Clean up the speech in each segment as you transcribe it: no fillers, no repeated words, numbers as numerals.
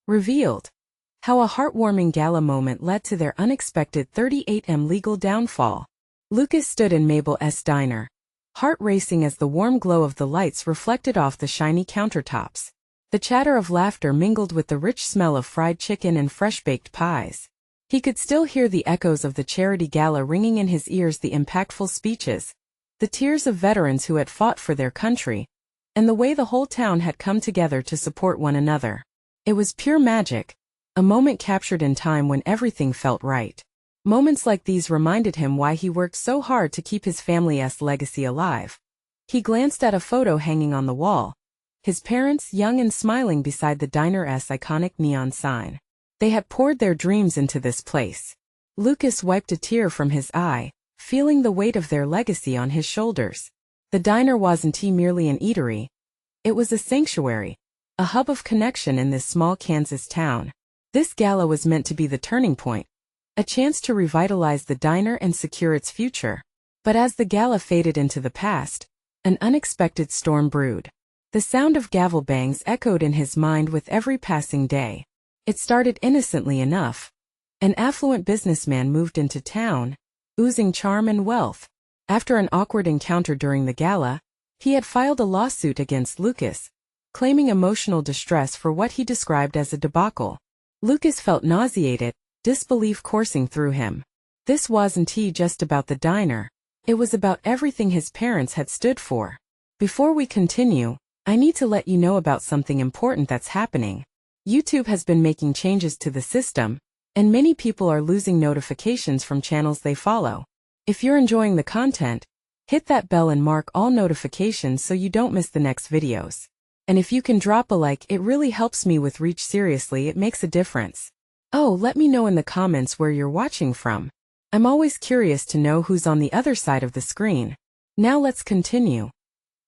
Revealed. How a heartwarming gala moment led to their unexpected 38M legal downfall. Lucas stood in Mabel's diner, heart racing as the warm glow of the lights reflected off the shiny countertops. The chatter of laughter mingled with the rich smell of fried chicken and fresh-baked pies. He could still hear the echoes of the charity gala ringing in his ears, the impactful speeches, the tears of veterans who had fought for their country, and the way the whole town had come together to support one another. It was pure magic, a moment captured in time when everything felt right. Moments like these reminded him why he worked so hard to keep his family's legacy alive. He glanced at a photo hanging on the wall, his parents young and smiling beside the diner's iconic neon sign. They had poured their dreams into this place. Lucas wiped a tear from his eye, feeling the weight of their legacy on his shoulders. The diner wasn't merely an eatery. It was a sanctuary, a hub of connection in this small Kansas town. This gala was meant to be the turning point, a chance to revitalize the diner and secure its future. But as the gala faded into the past, an unexpected storm brewed. The sound of gavel bangs echoed in his mind with every passing day. It started innocently enough. An affluent businessman moved into town, oozing charm and wealth. After an awkward encounter during the gala, he had filed a lawsuit against Lucas, claiming emotional distress for what he described as a debacle. Lucas felt nauseated, disbelief coursing through him. This wasn't just about the diner. It was about everything his parents had stood for. Before we continue, I need to let you know about something important that's happening. YouTube has been making changes to the system, and many people are losing notifications from channels they follow. If you're enjoying the content, hit that bell and mark all notifications so you don't miss the next videos. And if you can drop a like, it really helps me with reach. Seriously, it makes a difference. Oh, let me know in the comments where you're watching from. I'm always curious to know who's on the other side of the screen. Now let's continue.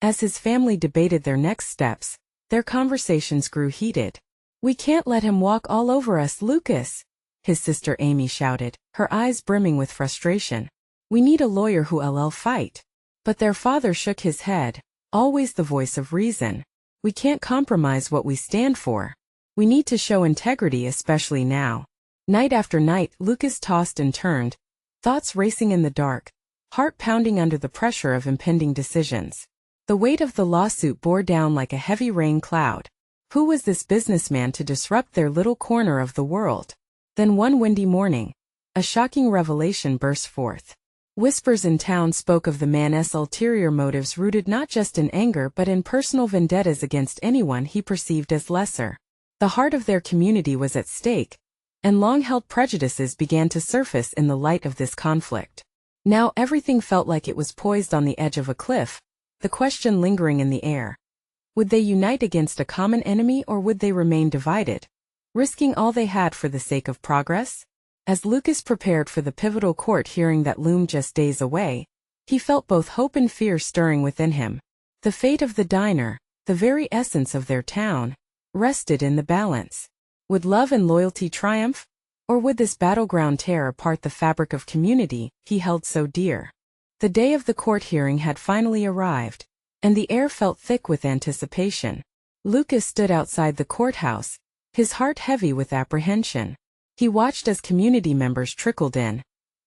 As his family debated their next steps, their conversations grew heated. "We can't let him walk all over us, Lucas," his sister Amy shouted, her eyes brimming with frustration. "We need a lawyer who'll fight." But their father shook his head, always the voice of reason. "We can't compromise what we stand for. We need to show integrity, especially now." Night after night, Lucas tossed and turned, thoughts racing in the dark, heart pounding under the pressure of impending decisions. The weight of the lawsuit bore down like a heavy rain cloud. Who was this businessman to disrupt their little corner of the world? Then one windy morning, a shocking revelation burst forth. Whispers in town spoke of the man's ulterior motives, rooted not just in anger but in personal vendettas against anyone he perceived as lesser. The heart of their community was at stake, and long-held prejudices began to surface in the light of this conflict. Now everything felt like it was poised on the edge of a cliff, the question lingering in the air. Would they unite against a common enemy, or would they remain divided, risking all they had for the sake of progress? As Lucas prepared for the pivotal court hearing that loomed just days away, he felt both hope and fear stirring within him. The fate of the diner, the very essence of their town, rested in the balance. Would love and loyalty triumph, or would this battleground tear apart the fabric of community he held so dear? The day of the court hearing had finally arrived, and the air felt thick with anticipation. Lucas stood outside the courthouse, his heart heavy with apprehension. He watched as community members trickled in,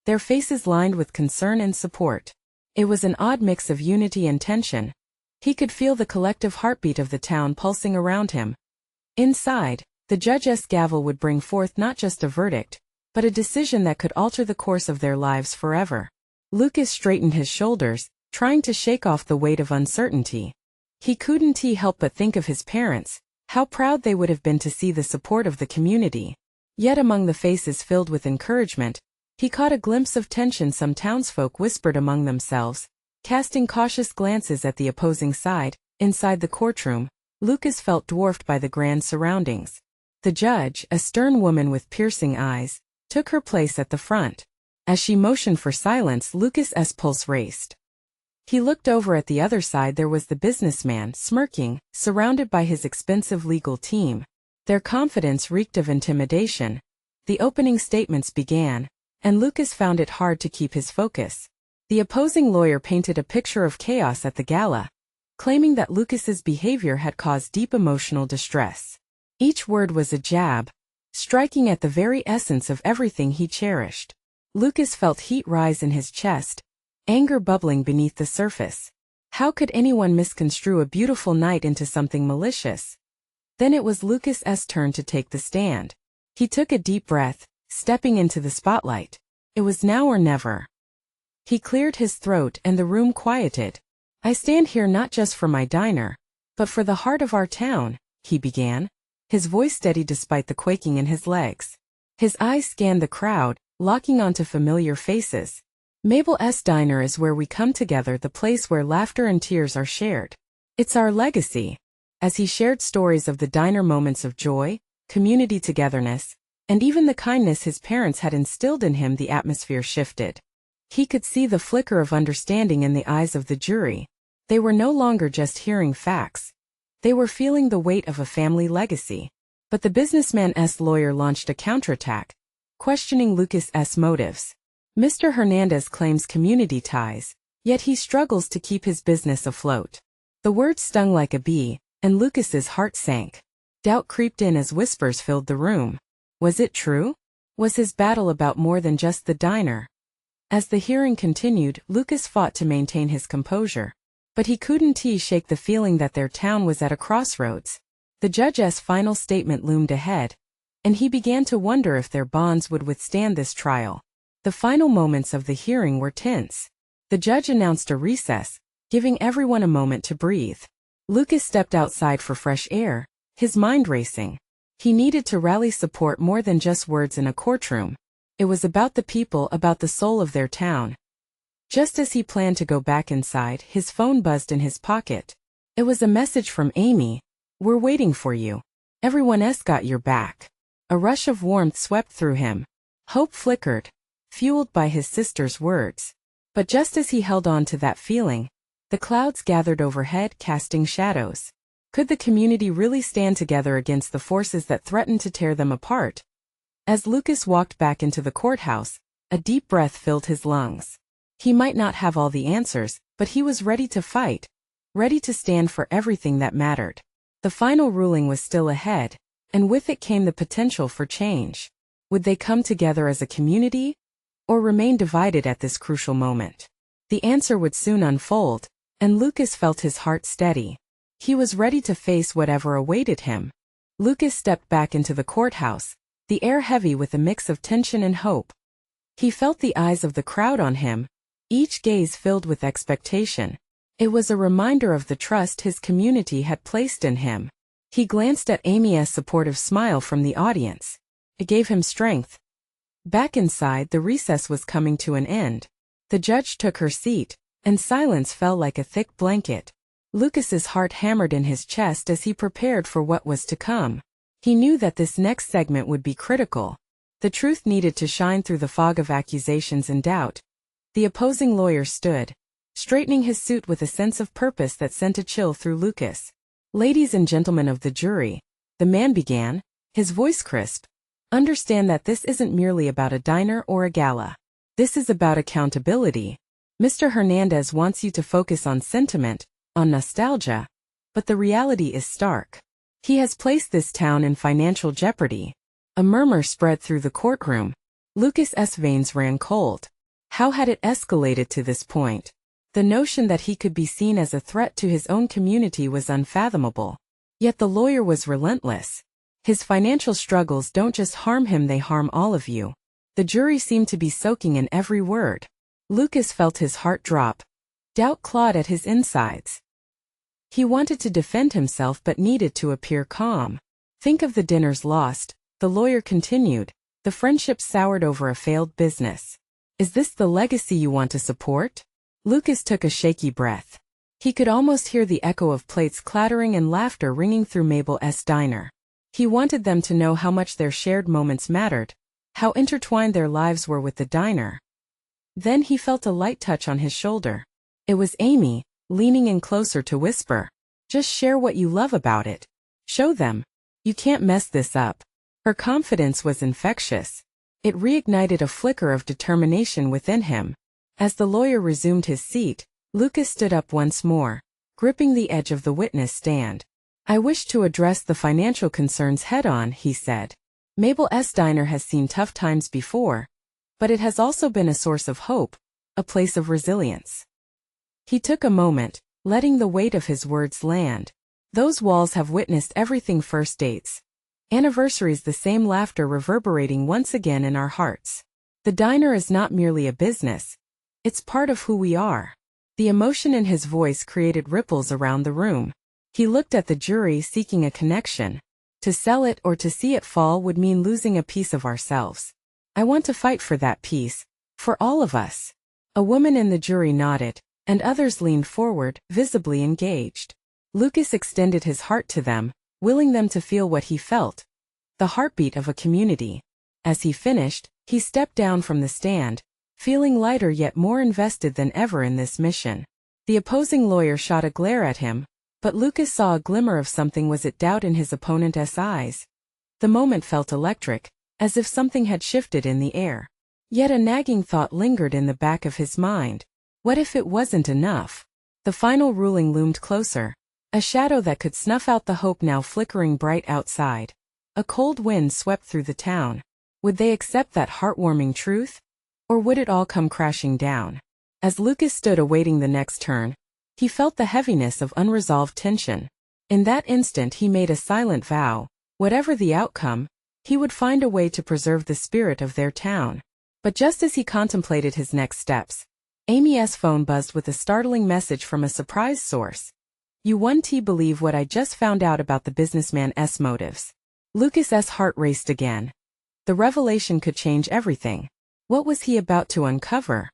their faces lined with concern and support. It was an odd mix of unity and tension. He could feel the collective heartbeat of the town pulsing around him. Inside, the judge's gavel would bring forth not just a verdict, but a decision that could alter the course of their lives forever. Lucas straightened his shoulders, trying to shake off the weight of uncertainty. He couldn't help but think of his parents, how proud they would have been to see the support of the community. Yet among the faces filled with encouragement, he caught a glimpse of tension. Some townsfolk whispered among themselves, casting cautious glances at the opposing side. Inside the courtroom, Lucas felt dwarfed by the grand surroundings. The judge, a stern woman with piercing eyes, took her place at the front. As she motioned for silence, Lucas's pulse raced. He looked over at the other side. There was the businessman, smirking, surrounded by his expensive legal team. Their confidence reeked of intimidation. The opening statements began, and Lucas found it hard to keep his focus. The opposing lawyer painted a picture of chaos at the gala, claiming that Lucas's behavior had caused deep emotional distress. Each word was a jab, striking at the very essence of everything he cherished. Lucas felt heat rise in his chest, anger bubbling beneath the surface. How could anyone misconstrue a beautiful night into something malicious? Then it was Lucas's turn to take the stand. He took a deep breath, stepping into the spotlight. It was now or never. He cleared his throat and the room quieted. "I stand here not just for my diner, but for the heart of our town," he began, his voice steady despite the quaking in his legs. His eyes scanned the crowd, locking onto familiar faces. "Mabel's Diner is where we come together, the place where laughter and tears are shared. It's our legacy." As he shared stories of the diner, moments of joy, community togetherness, and even the kindness his parents had instilled in him, the atmosphere shifted. He could see the flicker of understanding in the eyes of the jury. They were no longer just hearing facts. They were feeling the weight of a family legacy. But the businessman's lawyer launched a counterattack, questioning Lucas's motives. "Mr. Hernandez claims community ties, yet he struggles to keep his business afloat." The words stung like a bee, and Lucas's heart sank. Doubt creeped in as whispers filled the room. Was it true? Was his battle about more than just the diner? As the hearing continued, Lucas fought to maintain his composure. But he couldn't shake the feeling that their town was at a crossroads. The judge's final statement loomed ahead, and he began to wonder if their bonds would withstand this trial. The final moments of the hearing were tense. The judge announced a recess, giving everyone a moment to breathe. Lucas stepped outside for fresh air, his mind racing. He needed to rally support more than just words in a courtroom. It was about the people, about the soul of their town. Just as he planned to go back inside, his phone buzzed in his pocket. It was a message from Amy. "We're waiting for you. Everyone's got your back." A rush of warmth swept through him. Hope flickered, fueled by his sister's words. But just as he held on to that feeling, the clouds gathered overhead, casting shadows. Could the community really stand together against the forces that threatened to tear them apart? As Lucas walked back into the courthouse, a deep breath filled his lungs. He might not have all the answers, but he was ready to fight, ready to stand for everything that mattered. The final ruling was still ahead, and with it came the potential for change. Would they come together as a community, or remain divided at this crucial moment? The answer would soon unfold, and Lucas felt his heart steady. He was ready to face whatever awaited him. Lucas stepped back into the courthouse, the air heavy with a mix of tension and hope. He felt the eyes of the crowd on him, each gaze filled with expectation. It was a reminder of the trust his community had placed in him. He glanced at Amy's supportive smile from the audience. It gave him strength. Back inside, the recess was coming to an end. The judge took her seat, and silence fell like a thick blanket. Lucas's heart hammered in his chest as he prepared for what was to come. He knew that this next segment would be critical. The truth needed to shine through the fog of accusations and doubt. The opposing lawyer stood, straightening his suit with a sense of purpose that sent a chill through Lucas. "Ladies and gentlemen of the jury," the man began, his voice crisp, "understand that this isn't merely about a diner or a gala. This is about accountability. Mr. Hernandez wants you to focus on sentiment, on nostalgia, but the reality is stark. He has placed this town in financial jeopardy." A murmur spread through the courtroom. Lucas's veins ran cold. How had it escalated to this point? The notion that he could be seen as a threat to his own community was unfathomable. Yet the lawyer was relentless. "His financial struggles don't just harm him, they harm all of you." The jury seemed to be soaking in every word. Lucas felt his heart drop. Doubt clawed at his insides. He wanted to defend himself but needed to appear calm. "Think of the dinners lost," the lawyer continued. "The friendship soured over a failed business. Is this the legacy you want to support?" Lucas took a shaky breath. He could almost hear the echo of plates clattering and laughter ringing through Mabel's diner. He wanted them to know how much their shared moments mattered, how intertwined their lives were with the diner. Then he felt a light touch on his shoulder. It was Amy, leaning in closer to whisper, "Just share what you love about it. Show them. You can't mess this up." Her confidence was infectious. It reignited a flicker of determination within him. As the lawyer resumed his seat, Lucas stood up once more, gripping the edge of the witness stand. I wish to address the financial concerns head-on, he said. Mabel's diner has seen tough times before, but it has also been a source of hope, a place of resilience. He took a moment, letting the weight of his words land. Those walls have witnessed everything: first dates, anniversaries, the same laughter reverberating once again in our hearts. The diner is not merely a business. It's part of who we are. The emotion in his voice created ripples around the room. He looked at the jury, seeking a connection. To sell it or to see it fall would mean losing a piece of ourselves. I want to fight for that piece, for all of us. A woman in the jury nodded, and others leaned forward, visibly engaged. Lucas extended his heart to them, willing them to feel what he felt, the heartbeat of a community. As he finished, he stepped down from the stand, feeling lighter yet more invested than ever in this mission. The opposing lawyer shot a glare at him, but Lucas saw a glimmer of something. Was it doubt in his opponent's eyes? The moment felt electric, as if something had shifted in the air. Yet a nagging thought lingered in the back of his mind. What if it wasn't enough? The final ruling loomed closer, a shadow that could snuff out the hope now flickering bright outside. A cold wind swept through the town. Would they accept that heartwarming truth? Or would it all come crashing down? As Lucas stood awaiting the next turn, he felt the heaviness of unresolved tension. In that instant he made a silent vow: whatever the outcome, he would find a way to preserve the spirit of their town. But just as he contemplated his next steps, Amy's phone buzzed with a startling message from a surprise source. You won't believe what I just found out about the businessman's motives. Lucas's heart raced again. The revelation could change everything. What was he about to uncover?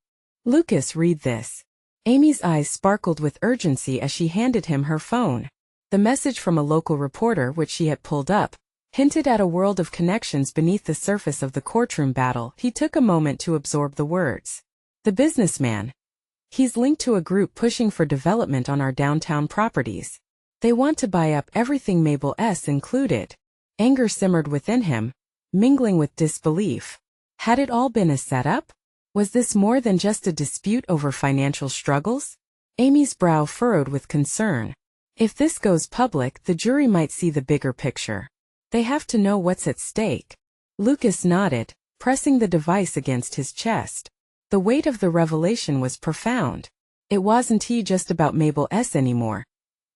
Lucas, read this. Amy's eyes sparkled with urgency as she handed him her phone. The message from a local reporter, which she had pulled up, hinted at a world of connections beneath the surface of the courtroom battle. He took a moment to absorb the words. The businessman. He's linked to a group pushing for development on our downtown properties. They want to buy up everything, Mabel's included. Anger simmered within him, mingling with disbelief. Had it all been a setup? Was this more than just a dispute over financial struggles? Amy's brow furrowed with concern. If this goes public, the jury might see the bigger picture. They have to know what's at stake. Lucas nodded, pressing the device against his chest. The weight of the revelation was profound. It wasn't just about Mabel's anymore.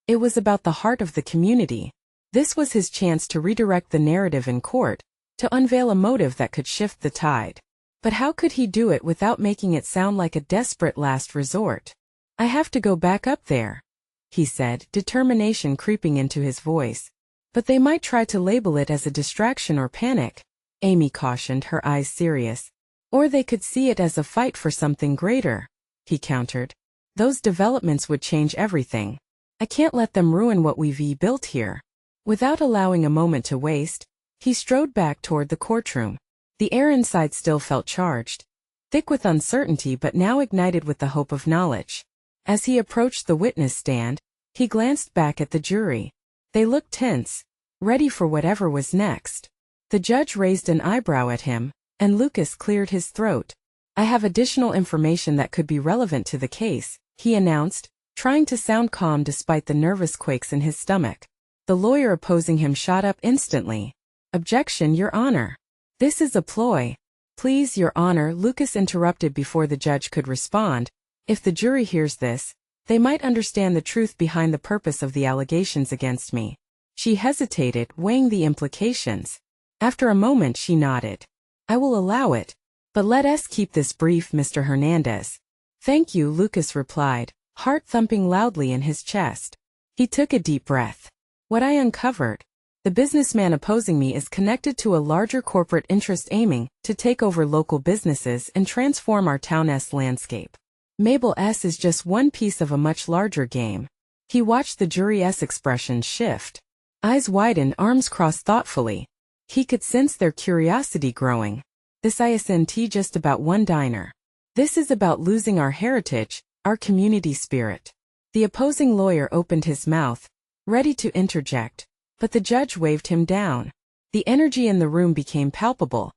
It was about the heart of the community. This was his chance to redirect the narrative in court, to unveil a motive that could shift the tide. But how could he do it without making it sound like a desperate last resort? I have to go back up there, he said, determination creeping into his voice. But they might try to label it as a distraction or panic, Amy cautioned, her eyes serious. Or they could see it as a fight for something greater, he countered. Those developments would change everything. I can't let them ruin what we've built here. Without allowing a moment to waste, he strode back toward the courtroom. The air inside still felt charged, thick with uncertainty but now ignited with the hope of knowledge. As he approached the witness stand, he glanced back at the jury. They looked tense, ready for whatever was next. The judge raised an eyebrow at him, and Lucas cleared his throat. I have additional information that could be relevant to the case, he announced, trying to sound calm despite the nervous quakes in his stomach. The lawyer opposing him shot up instantly. Objection, Your Honor. This is a ploy. Please, Your Honor, Lucas interrupted before the judge could respond. If the jury hears this, they might understand the truth behind the purpose of the allegations against me. She hesitated, weighing the implications. After a moment she nodded. I will allow it. But let us keep this brief, Mr. Hernandez. Thank you, Lucas replied, heart thumping loudly in his chest. He took a deep breath. What I uncovered. The businessman opposing me is connected to a larger corporate interest aiming to take over local businesses and transform our town's landscape. Mabel's is just one piece of a much larger game. He watched the jury's expressions shift. Eyes widened, arms crossed thoughtfully. He could sense their curiosity growing. This isn't just about one diner. This is about losing our heritage, our community spirit. The opposing lawyer opened his mouth, ready to interject, but the judge waved him down. The energy in the room became palpable.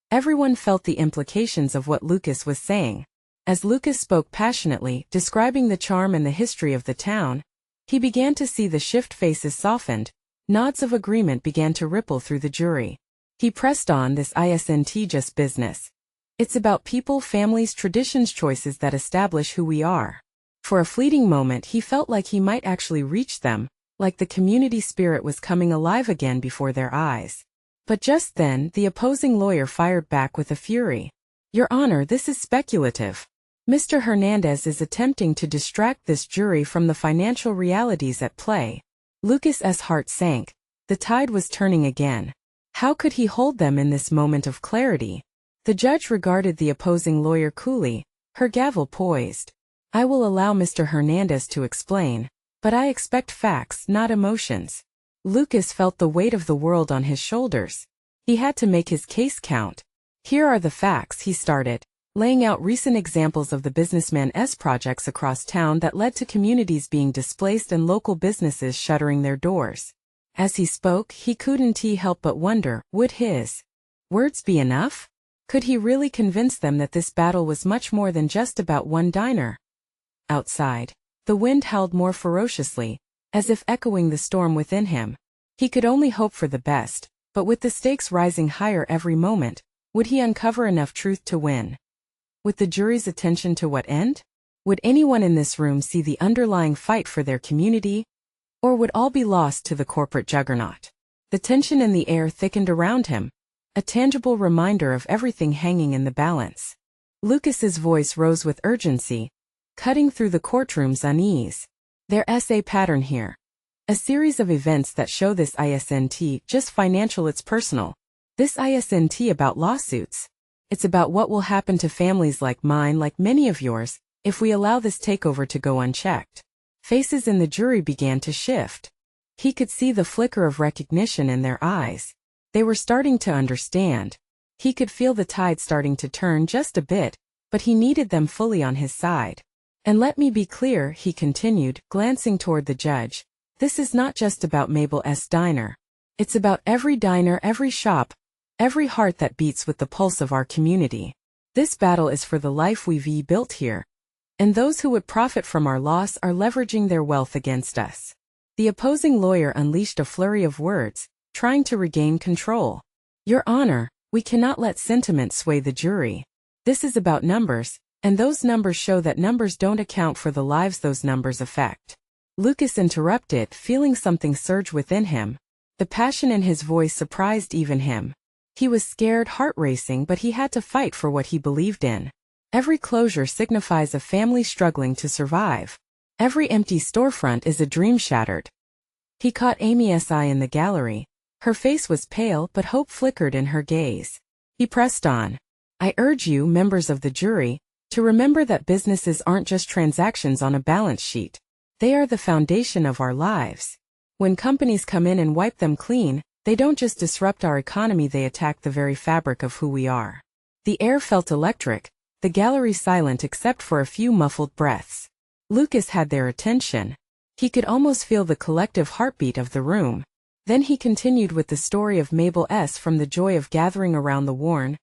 Everyone felt the implications of what Lucas was saying. As Lucas spoke passionately, describing the charm and the history of the town, He began to see the shift faces softened, nods of agreement began to ripple through the jury. He pressed on, this isn't just business. It's about people, families, traditions, choices that establish who we are. For a fleeting moment he felt like he might actually reach them, like the community spirit was coming alive again before their eyes. But just then, the opposing lawyer fired back with a fury. Your Honor, this is speculative. Mr. Hernandez is attempting to distract this jury from the financial realities at play. Lucas's heart sank. The tide was turning again. How could he hold them in this moment of clarity? The judge regarded the opposing lawyer coolly, her gavel poised. I will allow Mr. Hernandez to explain, but I expect facts, not emotions. Lucas felt the weight of the world on his shoulders. He had to make his case count. Here are the facts, he started, laying out recent examples of the businessman's projects across town that led to communities being displaced and local businesses shuttering their doors. As he spoke, he couldn't help but wonder, would his words be enough? Could he really convince them that this battle was much more than just about one diner? Outside, the wind howled more ferociously, as if echoing the storm within him. He could only hope for the best, but with the stakes rising higher every moment, would he uncover enough truth to win? With the jury's attention to what end? Would anyone in this room see the underlying fight for their community? Or would all be lost to the corporate juggernaut? The tension in the air thickened around him, a tangible reminder of everything hanging in the balance. Lucas's voice rose with urgency, cutting through the courtroom's unease. There's a pattern here. A series of events that show this isn't just financial, it's personal. This isn't about lawsuits. It's about what will happen to families like mine, like many of yours, if we allow this takeover to go unchecked. Faces in the jury began to shift. He could see the flicker of recognition in their eyes. They were starting to understand. He could feel the tide starting to turn just a bit, but he needed them fully on his side. And let me be clear, he continued, glancing toward the judge. This is not just about Mabel's diner. It's about every diner, every shop, every heart that beats with the pulse of our community. This battle is for the life we've built here. And those who would profit from our loss are leveraging their wealth against us. The opposing lawyer unleashed a flurry of words, trying to regain control. Your Honor, we cannot let sentiment sway the jury. This is about numbers, and those numbers show that numbers don't account for the lives those numbers affect. Lucas interrupted, feeling something surge within him. The passion in his voice surprised even him. He was scared, heart racing, but he had to fight for what he believed in. Every closure signifies a family struggling to survive. Every empty storefront is a dream shattered. He caught Amy's eye in the gallery. Her face was pale, but hope flickered in her gaze. He pressed on. I urge you, members of the jury, to remember that businesses aren't just transactions on a balance sheet. They are the foundation of our lives. When companies come in and wipe them clean, they don't just disrupt our economy, they attack the very fabric of who we are. The air felt electric, the gallery silent except for a few muffled breaths. Lucas had their attention. He could almost feel the collective heartbeat of the room. Then he continued with the story of Mabel's, from the joy of gathering around the worn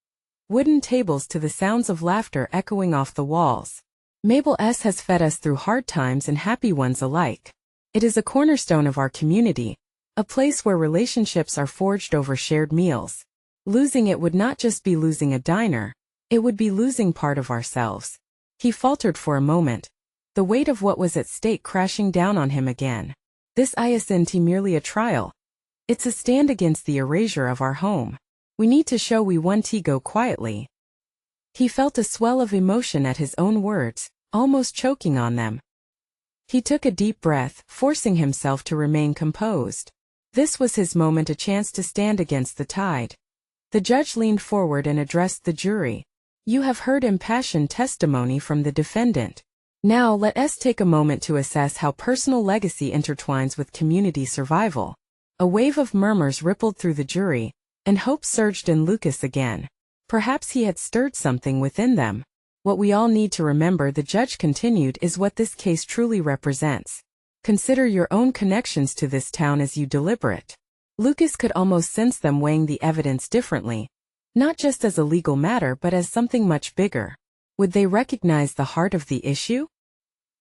wooden tables to the sounds of laughter echoing off the walls. Mabel's has fed us through hard times and happy ones alike. It is a cornerstone of our community, a place where relationships are forged over shared meals. Losing it would not just be losing a diner, it would be losing part of ourselves. He faltered for a moment, the weight of what was at stake crashing down on him again. This isn't merely a trial. It's a stand against the erasure of our home. We need to show we won. Go quietly. He felt a swell of emotion at his own words, almost choking on them. He took a deep breath, forcing himself to remain composed. This was his moment, a chance to stand against the tide. The judge leaned forward and addressed the jury. You have heard impassioned testimony from the defendant. Now let us take a moment to assess how personal legacy intertwines with community survival. A wave of murmurs rippled through the jury, and hope surged in Lucas again. Perhaps he had stirred something within them. What we all need to remember, the judge continued, is what this case truly represents. Consider your own connections to this town as you deliberate. Lucas could almost sense them weighing the evidence differently. Not just as a legal matter but as something much bigger. Would they recognize the heart of the issue?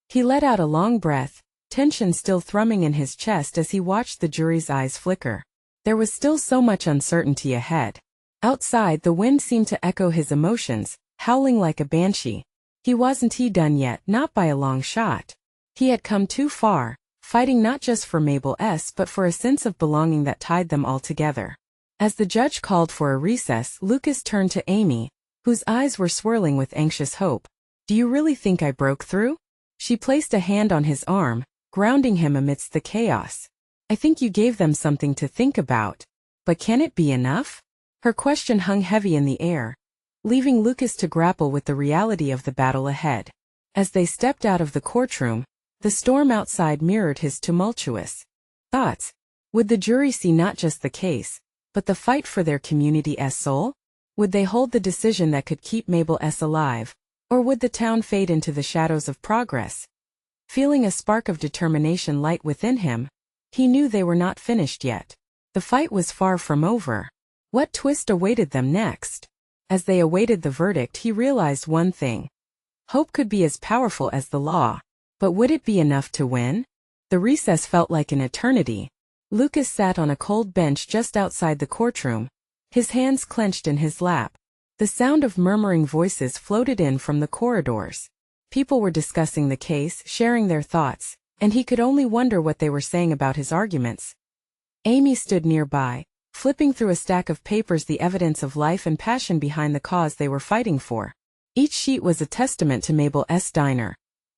He let out a long breath, tension still thrumming in his chest as he watched the jury's eyes flicker. There was still so much uncertainty ahead. Outside, the wind seemed to echo his emotions, howling like a banshee. He wasn't done yet, not by a long shot. He had come too far, fighting not just for Mabel but for a sense of belonging that tied them all together. As the judge called for a recess, Lucas turned to Amy, whose eyes were swirling with anxious hope. "Do you really think I broke through?" She placed a hand on his arm, grounding him amidst the chaos. "I think you gave them something to think about. But can it be enough?" Her question hung heavy in the air, leaving Lucas to grapple with the reality of the battle ahead. As they stepped out of the courtroom, the storm outside mirrored his tumultuous thoughts. Would the jury see not just the case, but the fight for their community's soul? Would they hold the decision that could keep Mabel alive, or would the town fade into the shadows of progress? Feeling a spark of determination light within him, he knew they were not finished yet. The fight was far from over. What twist awaited them next? As they awaited the verdict, he realized one thing. Hope could be as powerful as the law, but would it be enough to win? The recess felt like an eternity. Lucas sat on a cold bench just outside the courtroom, his hands clenched in his lap. The sound of murmuring voices floated in from the corridors. People were discussing the case, sharing their thoughts, and he could only wonder what they were saying about his arguments. Amy stood nearby, flipping through a stack of papers, the evidence of life and passion behind the cause they were fighting for. Each sheet was a testament to Mabel's diner,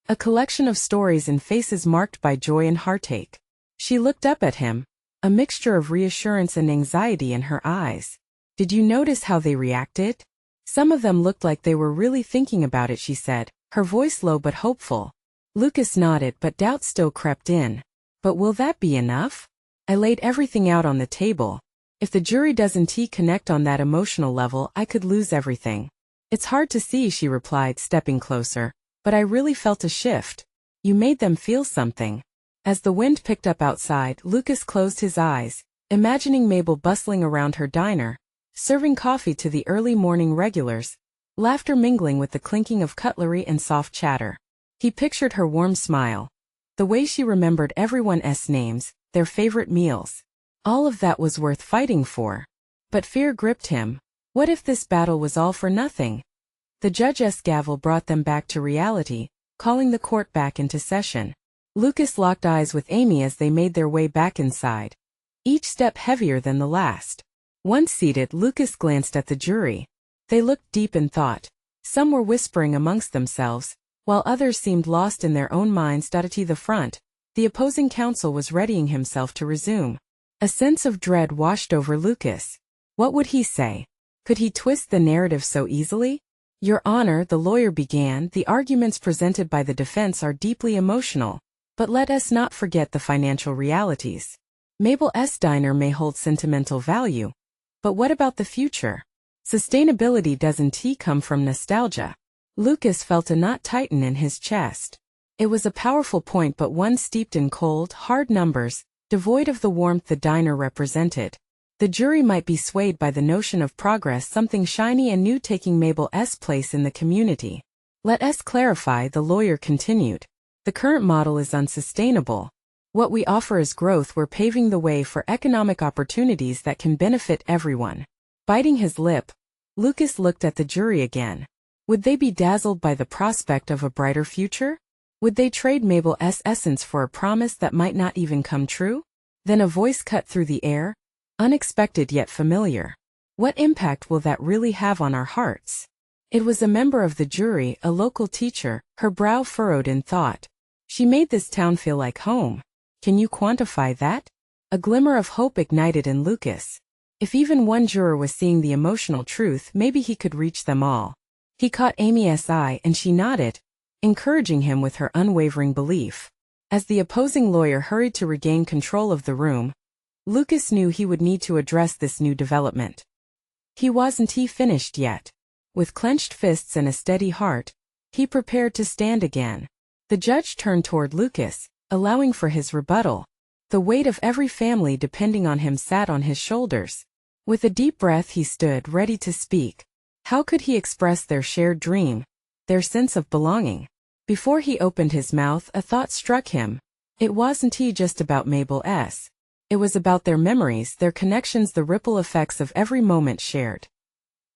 a collection of stories and faces marked by joy and heartache. She looked up at him, a mixture of reassurance and anxiety in her eyes. "Did you notice how they reacted? Some of them looked like they were really thinking about it," she said, her voice low but hopeful. Lucas nodded, but doubt still crept in. "But will that be enough? I laid everything out on the table. If the jury doesn't connect on that emotional level, I could lose everything." "It's hard to see," she replied, stepping closer, "but I really felt a shift. You made them feel something." As the wind picked up outside, Lucas closed his eyes, imagining Mabel bustling around her diner, serving coffee to the early morning regulars, laughter mingling with the clinking of cutlery and soft chatter. He pictured her warm smile, the way she remembered everyone's names, their favorite meals. All of that was worth fighting for. But fear gripped him. What if this battle was all for nothing? The judge's gavel brought them back to reality, calling the court back into session. Lucas locked eyes with Amy as they made their way back inside, each step heavier than the last. Once seated, Lucas glanced at the jury. They looked deep in thought. Some were whispering amongst themselves, while others seemed lost in their own minds. At the front, the opposing counsel was readying himself to resume. A sense of dread washed over Lucas. What would he say? Could he twist the narrative so easily? "Your Honor," the lawyer began, "the arguments presented by the defense are deeply emotional, but let us not forget the financial realities. Mabel's diner may hold sentimental value, but what about the future? Sustainability doesn't come from nostalgia." Lucas felt a knot tighten in his chest. It was a powerful point, but one steeped in cold, hard numbers, devoid of the warmth the diner represented. The jury might be swayed by the notion of progress, something shiny and new taking Mabel's place in the community. "Let us clarify," the lawyer continued. "The current model is unsustainable. What we offer is growth. We're paving the way for economic opportunities that can benefit everyone." Biting his lip, Lucas looked at the jury again. Would they be dazzled by the prospect of a brighter future? Would they trade Mabel's essence for a promise that might not even come true? Then a voice cut through the air, unexpected yet familiar. "What impact will that really have on our hearts?" It was a member of the jury, a local teacher, her brow furrowed in thought. "She made this town feel like home. Can you quantify that?" A glimmer of hope ignited in Lucas. If even one juror was seeing the emotional truth, maybe he could reach them all. He caught Amy's eye and she nodded, encouraging him with her unwavering belief. As the opposing lawyer hurried to regain control of the room, Lucas knew he would need to address this new development. He wasn't finished yet. With clenched fists and a steady heart, he prepared to stand again. The judge turned toward Lucas, allowing for his rebuttal. The weight of every family depending on him sat on his shoulders. With a deep breath, he stood ready to speak. How could he express their shared dream, their sense of belonging? Before he opened his mouth, a thought struck him. It wasn't just about Mabel S. It was about their memories, their connections, the ripple effects of every moment shared.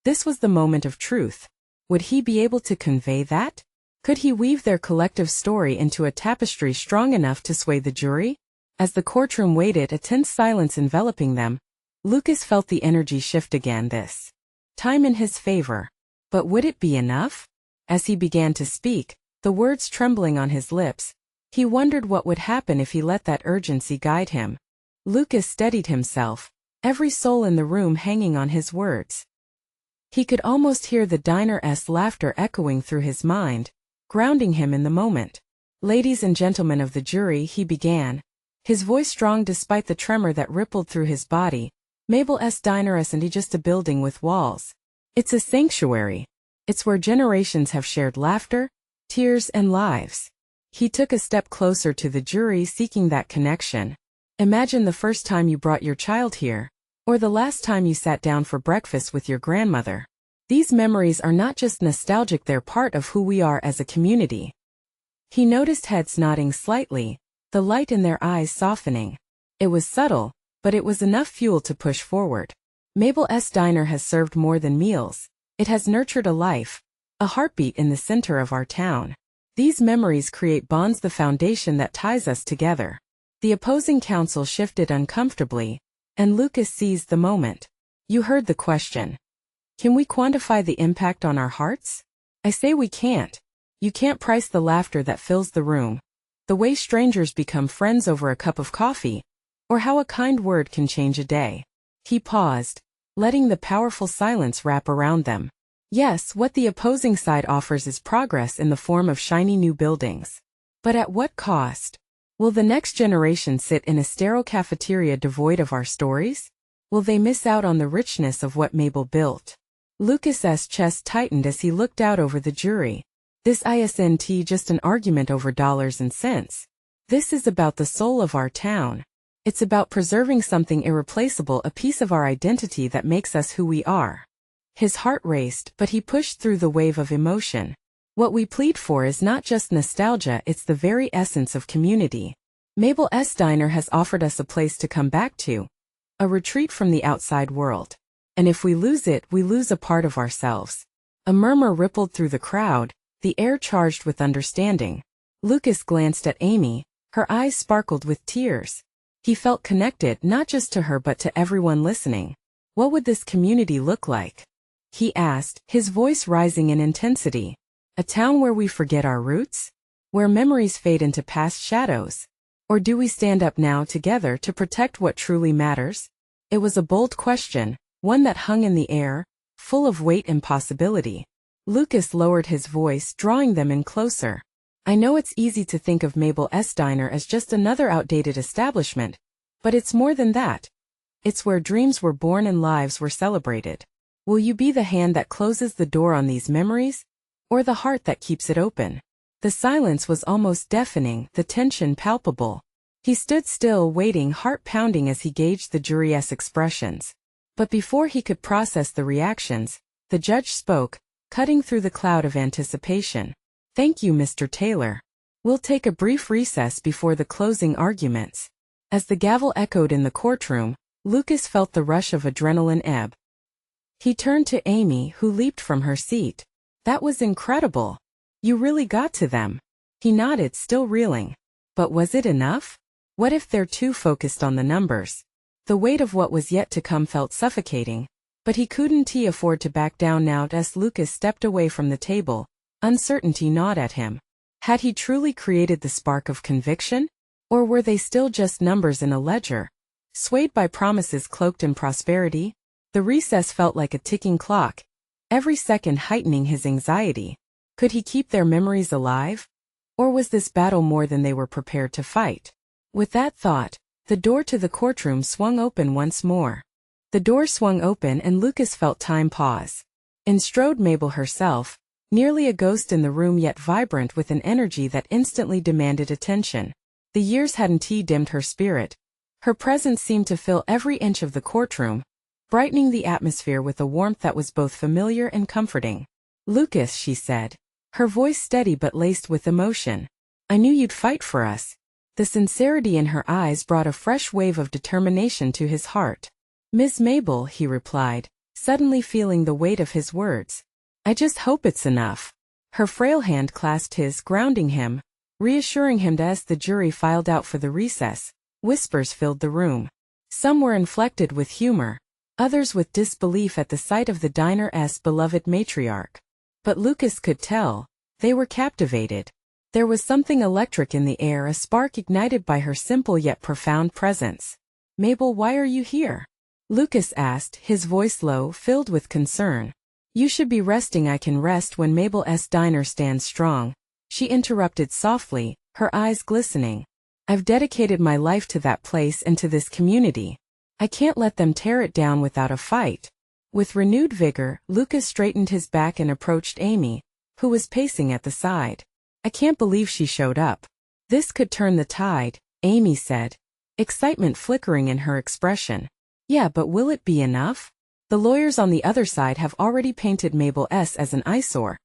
This was the moment of truth. Would he be able to convey that? Could he weave their collective story into a tapestry strong enough to sway the jury? As the courtroom waited, a tense silence enveloping them, Lucas felt the energy shift again, this time in his favor. But would it be enough? As he began to speak, the words trembling on his lips, he wondered what would happen if he let that urgency guide him. Lucas steadied himself, every soul in the room hanging on his words. He could almost hear the diner's laughter echoing through his mind, grounding him in the moment. Ladies and gentlemen of the jury, he began, his voice strong despite the tremor that rippled through his body. Mabel's diner isn't just a building with walls. It's a sanctuary. It's where generations have shared laughter, tears, and lives. He took a step closer to the jury, seeking that connection. Imagine the first time you brought your child here, or the last time you sat down for breakfast with your grandmother. These memories are not just nostalgic, they're part of who we are as a community. He noticed heads nodding slightly, the light in their eyes softening. It was subtle, but it was enough fuel to push forward. Mabel's diner has served more than meals. It has nurtured a life, a heartbeat in the center of our town. These memories create bonds, the foundation that ties us together. The opposing counsel shifted uncomfortably, and Lucas seized the moment. You heard the question. Can we quantify the impact on our hearts? I say we can't. You can't price the laughter that fills the room, the way strangers become friends over a cup of coffee, or how a kind word can change a day. He paused, letting the powerful silence wrap around them. Yes, what the opposing side offers is progress in the form of shiny new buildings. But at what cost? Will the next generation sit in a sterile cafeteria devoid of our stories? Will they miss out on the richness of what Mabel built? Lucas's chest tightened as he looked out over the jury. This isn't just an argument over dollars and cents. This is about the soul of our town. It's about preserving something irreplaceable, a piece of our identity that makes us who we are. His heart raced, but he pushed through the wave of emotion. What we plead for is not just nostalgia, it's the very essence of community. Mabel's diner has offered us a place to come back to, a retreat from the outside world. And if we lose it, we lose a part of ourselves. A murmur rippled through the crowd, the air charged with understanding. Lucas glanced at Amy, her eyes sparkled with tears. He felt connected not just to her but to everyone listening. What would this community look like? He asked, his voice rising in intensity. A town where we forget our roots? Where memories fade into past shadows? Or do we stand up now together to protect what truly matters? It was a bold question, one that hung in the air, full of weight and possibility. Lucas lowered his voice, drawing them in closer. I know it's easy to think of Mabel's diner as just another outdated establishment, but it's more than that. It's where dreams were born and lives were celebrated. Will you be the hand that closes the door on these memories, or the heart that keeps it open? The silence was almost deafening, the tension palpable. He stood still, waiting, heart pounding as he gauged the jury's expressions. But before he could process the reactions, the judge spoke, cutting through the cloud of anticipation. Thank you, Mr. Taylor. We'll take a brief recess before the closing arguments. As the gavel echoed in the courtroom, Lucas felt the rush of adrenaline ebb. He turned to Amy, who leaped from her seat. That was incredible. You really got to them. He nodded, still reeling. But was it enough? What if they're too focused on the numbers? The weight of what was yet to come felt suffocating, but he couldn't afford to back down now. As Lucas stepped away from the table, uncertainty gnawed at him. Had he truly created the spark of conviction? Or were they still just numbers in a ledger, swayed by promises cloaked in prosperity? The recess felt like a ticking clock, every second heightening his anxiety. Could he keep their memories alive? Or was this battle more than they were prepared to fight? With that thought, the door to the courtroom swung open once more. The door swung open and Lucas felt time pause. In strode Mabel herself, nearly a ghost in the room yet vibrant with an energy that instantly demanded attention. The years hadn't dimmed her spirit. Her presence seemed to fill every inch of the courtroom, brightening the atmosphere with a warmth that was both familiar and comforting. Lucas, she said, her voice steady but laced with emotion. I knew you'd fight for us. The sincerity in her eyes brought a fresh wave of determination to his heart. "Miss Mabel," he replied, suddenly feeling the weight of his words. "I just hope it's enough." Her frail hand clasped his, grounding him, reassuring him. As the jury filed out for the recess, whispers filled the room. Some were inflected with humor, others with disbelief at the sight of the diner's beloved matriarch. But Lucas could tell, they were captivated. There was something electric in the air, a spark ignited by her simple yet profound presence. "Mabel, why are you here?" Lucas asked, his voice low, filled with concern. "You should be resting." "I can rest when Mabel's diner stands strong," she interrupted softly, her eyes glistening. "I've dedicated my life to that place and to this community. I can't let them tear it down without a fight." With renewed vigor, Lucas straightened his back and approached Amy, who was pacing at the side. "I can't believe she showed up. This could turn the tide," Amy said, excitement flickering in her expression. "Yeah, but will it be enough? The lawyers on the other side have already painted Mabel as an eyesore."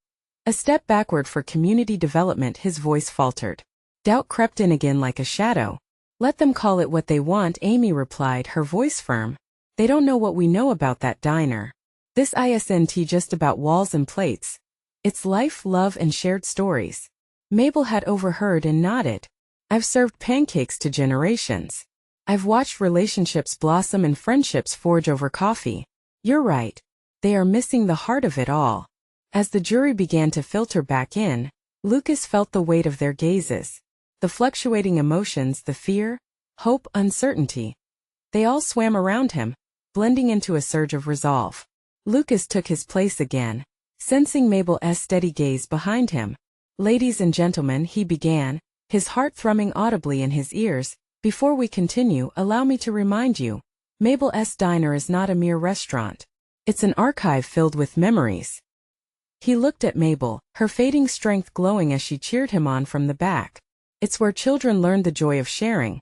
"A step backward for community development," his voice faltered. Doubt crept in again like a shadow. "Let them call it what they want," Amy replied, her voice firm. "They don't know what we know about that diner. This isn't just about walls and plates. It's life, love, and shared stories." Mabel had overheard and nodded. "I've served pancakes to generations. I've watched relationships blossom and friendships forge over coffee. You're right. They are missing the heart of it all." As the jury began to filter back in, Lucas felt the weight of their gazes. The fluctuating emotions, the fear, hope, uncertainty. They all swam around him, blending into a surge of resolve. Lucas took his place again, sensing Mabel's steady gaze behind him. "Ladies and gentlemen," he began, his heart thrumming audibly in his ears, "before we continue, allow me to remind you, Mabel's diner is not a mere restaurant. It's an archive filled with memories." He looked at Mabel, her fading strength glowing as she cheered him on from the back. "It's where children learned the joy of sharing,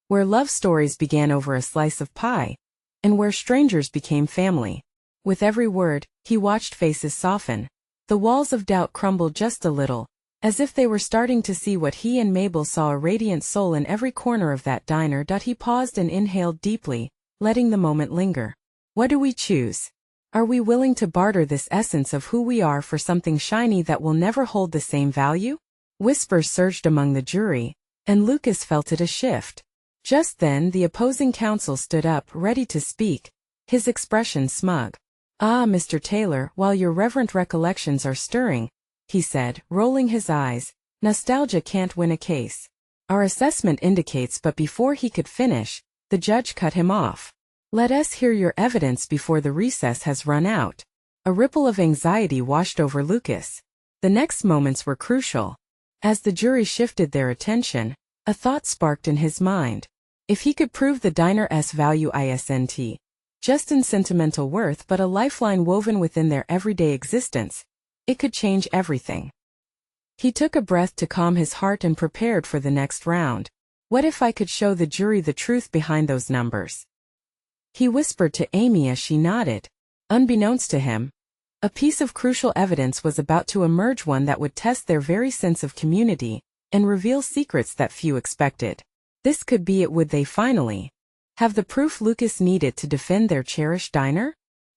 where love stories began over a slice of pie, and where strangers became family." With every word, he watched faces soften. The walls of doubt crumbled just a little, as if they were starting to see what he and Mabel saw, a radiant soul in every corner of that diner. He paused and inhaled deeply, letting the moment linger. "What do we choose? Are we willing to barter this essence of who we are for something shiny that will never hold the same value?" Whispers surged among the jury, and Lucas felt it a shift. Just then the opposing counsel stood up, ready to speak, his expression smug. "Ah, Mr. Taylor, while your reverent recollections are stirring," he said, rolling his eyes, "nostalgia can't win a case. Our assessment indicates." But before he could finish, the judge cut him off. "Let us hear your evidence before the recess has run out." A ripple of anxiety washed over Lucas. The next moments were crucial. As the jury shifted their attention, a thought sparked in his mind. If he could prove the diner's value isn't just in sentimental worth but a lifeline woven within their everyday existence, it could change everything. He took a breath to calm his heart and prepared for the next round. "What if I could show the jury the truth behind those numbers?" he whispered to Amy as she nodded. Unbeknownst to him, a piece of crucial evidence was about to emerge, one that would test their very sense of community and reveal secrets that few expected. This could be it. Would they finally have the proof Lucas needed to defend their cherished diner?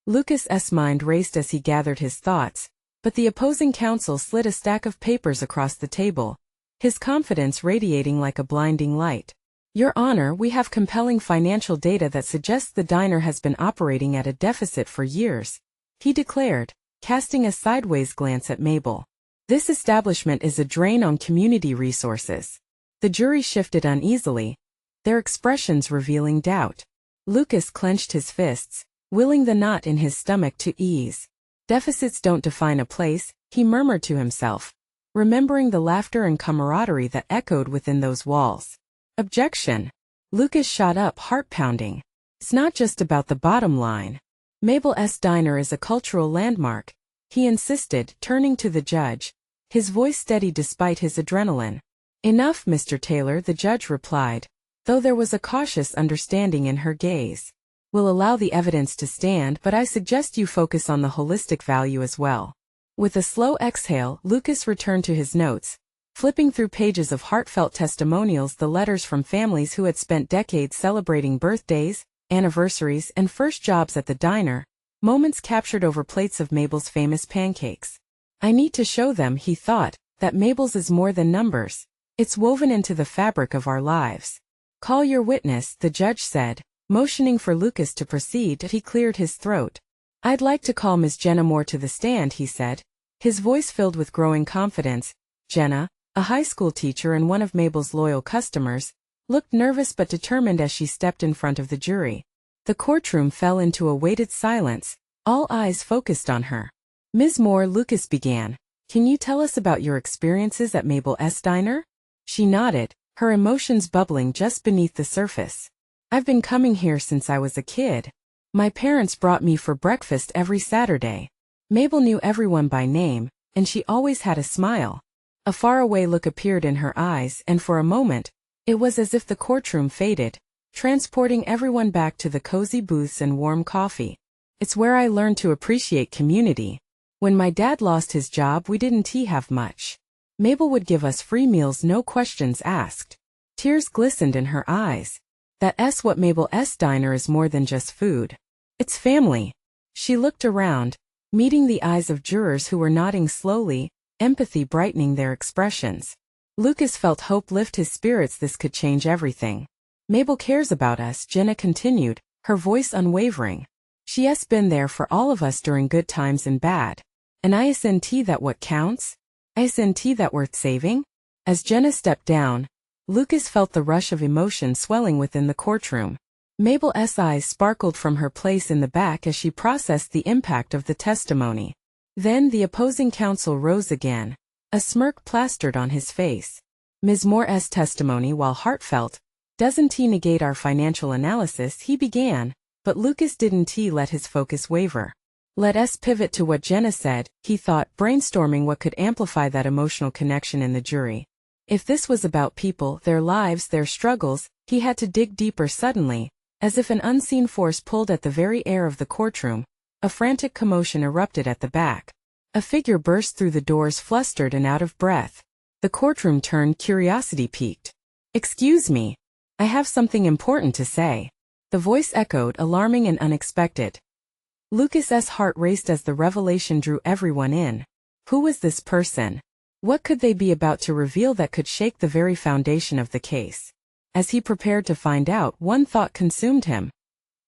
Lucas's mind raced as he gathered his thoughts, but the opposing counsel slid a stack of papers across the table, his confidence radiating like a blinding light. "Your Honor, we have compelling financial data that suggests the diner has been operating at a deficit for years," he declared, casting a sideways glance at Mabel. "This establishment is a drain on community resources." The jury shifted uneasily, their expressions revealing doubt. Lucas clenched his fists, willing the knot in his stomach to ease. "Deficits don't define a place," he murmured to himself, remembering the laughter and camaraderie that echoed within those walls. "Objection!" Lucas shot up, heart pounding. "It's not just about the bottom line. Mabel's diner is a cultural landmark," he insisted, turning to the judge, his voice steady despite his adrenaline. "Enough, Mr. Taylor," the judge replied, though there was a cautious understanding in her gaze. "We'll allow the evidence to stand, but I suggest you focus on the holistic value as well." With a slow exhale, Lucas returned to his notes, Flipping through pages of heartfelt testimonials, the letters from families who had spent decades celebrating birthdays, anniversaries, and first jobs at the diner, moments captured over plates of Mabel's famous pancakes. I need to show them, he thought, that Mabel's is more than numbers. It's woven into the fabric of our lives. Call your witness, the judge said, motioning for Lucas to proceed. He cleared his throat. I'd like to call Miss Jenna Moore to the stand, he said, his voice filled with growing confidence. Jenna, a high school teacher and one of Mabel's loyal customers, looked nervous but determined as she stepped in front of the jury. The courtroom fell into a weighted silence, all eyes focused on her. Ms. Moore, Lucas began, can you tell us about your experiences at Mabel's diner? She nodded, her emotions bubbling just beneath the surface. I've been coming here since I was a kid. My parents brought me for breakfast every Saturday. Mabel knew everyone by name, and she always had a smile. A faraway look appeared in her eyes, and for a moment, it was as if the courtroom faded, transporting everyone back to the cozy booths and warm coffee. It's where I learned to appreciate community. When my dad lost his job, we didn't have much. Mabel would give us free meals, no questions asked. Tears glistened in her eyes. That's what Mabel's diner is, more than just food. It's family. She looked around, meeting the eyes of jurors who were nodding slowly, empathy brightening their expressions. Lucas felt hope lift his spirits. This could change everything. Mabel cares about us, Jenna continued, her voice unwavering. She's been there for all of us during good times and bad. And isn't that what counts? Isn't that worth saving? As Jenna stepped down, Lucas felt the rush of emotion swelling within the courtroom. Mabel's eyes sparkled from her place in the back as she processed the impact of the testimony. Then the opposing counsel rose again, a smirk plastered on his face. Ms. Moore's testimony, while heartfelt, doesn't negate our financial analysis, he began, but Lucas didn't let his focus waver. Let us pivot to what Jenna said, he thought, brainstorming what could amplify that emotional connection in the jury. If this was about people, their lives, their struggles, he had to dig deeper. Suddenly, as if an unseen force pulled at the very air of the courtroom, a frantic commotion erupted at the back. A figure burst through the doors, flustered and out of breath. The courtroom turned, curiosity piqued. Excuse me. I have something important to say. The voice echoed, alarming and unexpected. Lucas's heart raced as the revelation drew everyone in. Who was this person? What could they be about to reveal that could shake the very foundation of the case? As he prepared to find out, one thought consumed him.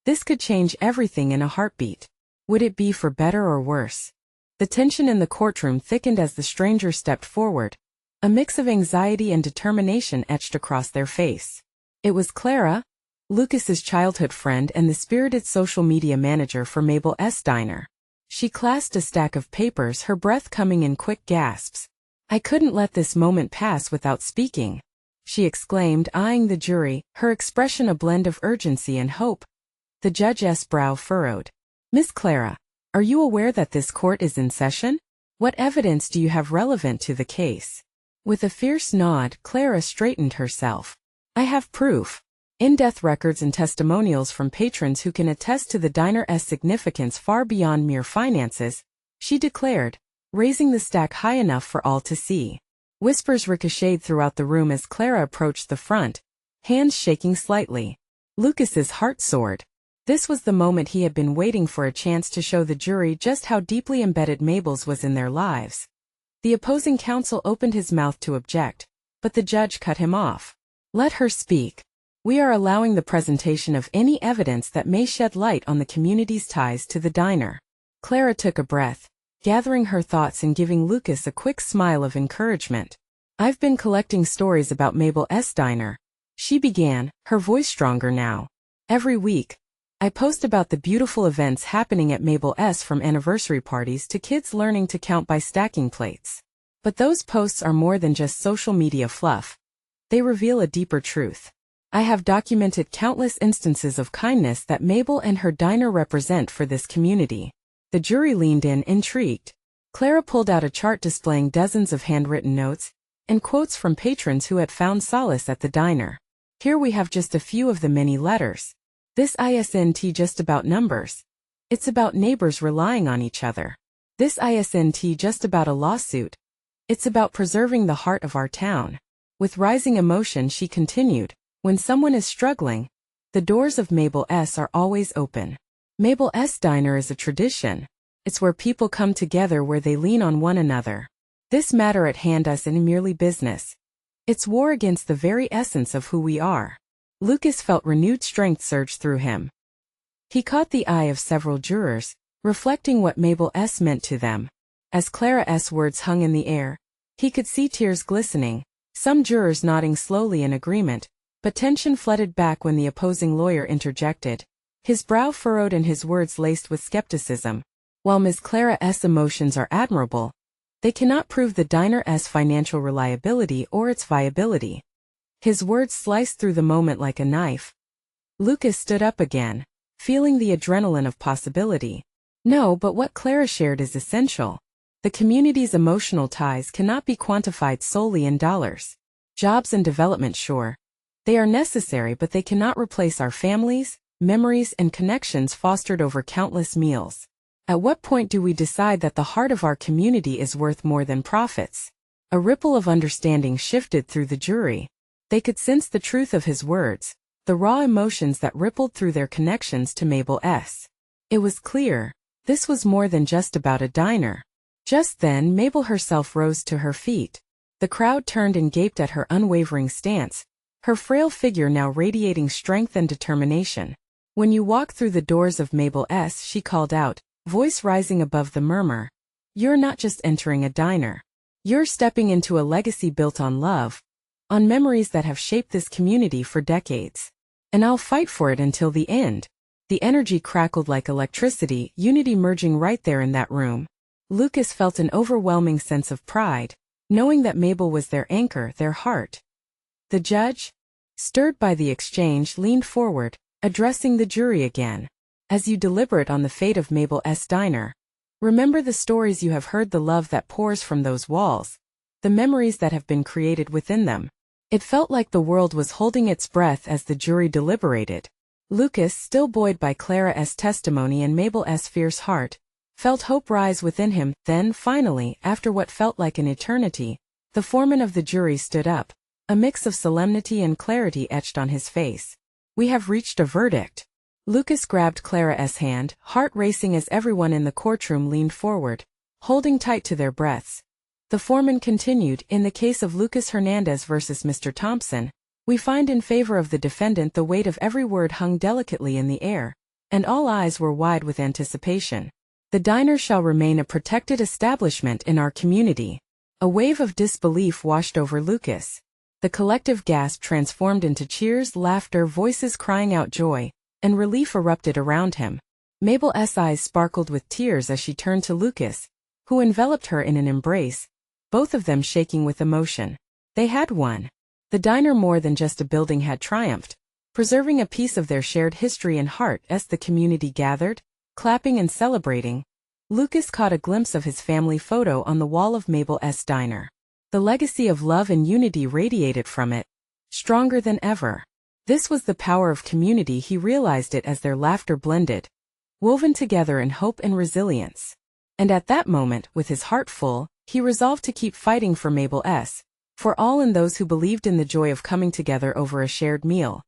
This could change everything in a heartbeat. Would it be for better or worse? The tension in the courtroom thickened as the stranger stepped forward. A mix of anxiety and determination etched across their face. It was Clara, Lucas's childhood friend and the spirited social media manager for Mabel's diner. She clasped a stack of papers, her breath coming in quick gasps. I couldn't let this moment pass without speaking, she exclaimed, eyeing the jury, her expression a blend of urgency and hope. The judge's brow furrowed. Miss Clara, are you aware that this court is in session? What evidence do you have relevant to the case? With a fierce nod, Clara straightened herself. I have proof. In-depth records and testimonials from patrons who can attest to the diner's significance far beyond mere finances, she declared, raising the stack high enough for all to see. Whispers ricocheted throughout the room as Clara approached the front, hands shaking slightly. Lucas's heart soared. This was the moment he had been waiting for, a chance to show the jury just how deeply embedded Mabel's was in their lives. The opposing counsel opened his mouth to object, but the judge cut him off. Let her speak. We are allowing the presentation of any evidence that may shed light on the community's ties to the diner. Clara took a breath, gathering her thoughts and giving Lucas a quick smile of encouragement. I've been collecting stories about Mabel's diner, she began, her voice stronger now. Every week, I post about the beautiful events happening at Mabel's, from anniversary parties to kids learning to count by stacking plates. But those posts are more than just social media fluff. They reveal a deeper truth. I have documented countless instances of kindness that Mabel and her diner represent for this community. The jury leaned in, intrigued. Clara pulled out a chart displaying dozens of handwritten notes and quotes from patrons who had found solace at the diner. Here we have just a few of the many letters. This isn't just about numbers. It's about neighbors relying on each other. This isn't just about a lawsuit. It's about preserving the heart of our town. With rising emotion, she continued, when someone is struggling, the doors of Mabel S. are always open. Mabel S. Diner is a tradition. It's where people come together, where they lean on one another. This matter at hand isn't merely business. It's war against the very essence of who we are. Lucas felt renewed strength surge through him. He caught the eye of several jurors, reflecting what Mabel S. meant to them. As Clara S.'s words hung in the air, he could see tears glistening, some jurors nodding slowly in agreement, but tension flooded back when the opposing lawyer interjected. His brow furrowed and his words laced with skepticism. While Ms. Clara S.'s emotions are admirable, they cannot prove the diner's financial reliability or its viability. His words sliced through the moment like a knife. Lucas stood up again, feeling the adrenaline of possibility. No, but what Clara shared is essential. The community's emotional ties cannot be quantified solely in dollars. Jobs and development, sure. They are necessary, but they cannot replace our families, memories, and connections fostered over countless meals. At what point do we decide that the heart of our community is worth more than profits? A ripple of understanding shifted through the jury. They could sense the truth of his words, the raw emotions that rippled through their connections to Mabel S. It was clear, this was more than just about a diner. Just then, Mabel herself rose to her feet. The crowd turned and gaped at her unwavering stance, her frail figure now radiating strength and determination. When you walk through the doors of Mabel S., she called out, voice rising above the murmur, you're not just entering a diner. You're stepping into a legacy built on love, on memories that have shaped this community for decades. And I'll fight for it until the end. The energy crackled like electricity, unity merging right there in that room. Lucas felt an overwhelming sense of pride, knowing that Mabel was their anchor, their heart. The judge, stirred by the exchange, leaned forward, addressing the jury again. As you deliberate on the fate of Mabel S. Diner, remember the stories you have heard, the love that pours from those walls, the memories that have been created within them. It felt like the world was holding its breath as the jury deliberated. Lucas, still buoyed by Clara S.'s testimony and Mabel S.'s fierce heart, felt hope rise within him. Then, finally, after what felt like an eternity, the foreman of the jury stood up, a mix of solemnity and clarity etched on his face. We have reached a verdict. Lucas grabbed Clara S.'s hand, heart racing as everyone in the courtroom leaned forward, holding tight to their breaths. The foreman continued, in the case of Lucas Hernandez versus Mr. Thompson, we find in favor of the defendant. The weight of every word hung delicately in the air, and all eyes were wide with anticipation. The diner shall remain a protected establishment in our community. A wave of disbelief washed over Lucas. The collective gasp transformed into cheers, laughter, voices crying out joy, and relief erupted around him. Mabel's eyes sparkled with tears as she turned to Lucas, who enveloped her in an embrace, both of them shaking with emotion. They had won. The diner, more than just a building, had triumphed, preserving a piece of their shared history and heart. As the community gathered, clapping and celebrating, Lucas caught a glimpse of his family photo on the wall of Mabel's diner. The legacy of love and unity radiated from it, stronger than ever. This was the power of community. He realized it as their laughter blended, woven together in hope and resilience. And at that moment, with his heart full, he resolved to keep fighting for Mabel S., for all and those who believed in the joy of coming together over a shared meal.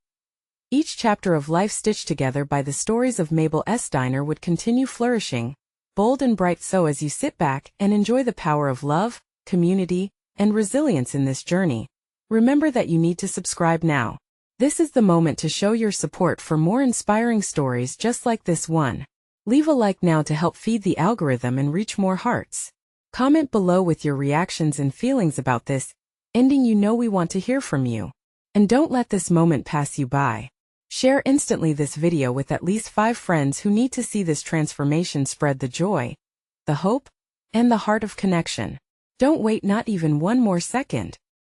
Each chapter of life stitched together by the stories of Mabel S. Diner would continue flourishing, bold and bright. So as you sit back and enjoy the power of love, community, and resilience in this journey, remember that you need to subscribe now. This is the moment to show your support for more inspiring stories just like this one. Leave a like now to help feed the algorithm and reach more hearts. Comment below with your reactions and feelings about this ending. You know we want to hear from you. And don't let this moment pass you by. Share instantly this video with at least 5 friends who need to see this transformation. Spread the joy, the hope, and the heart of connection. Don't wait not even one more second.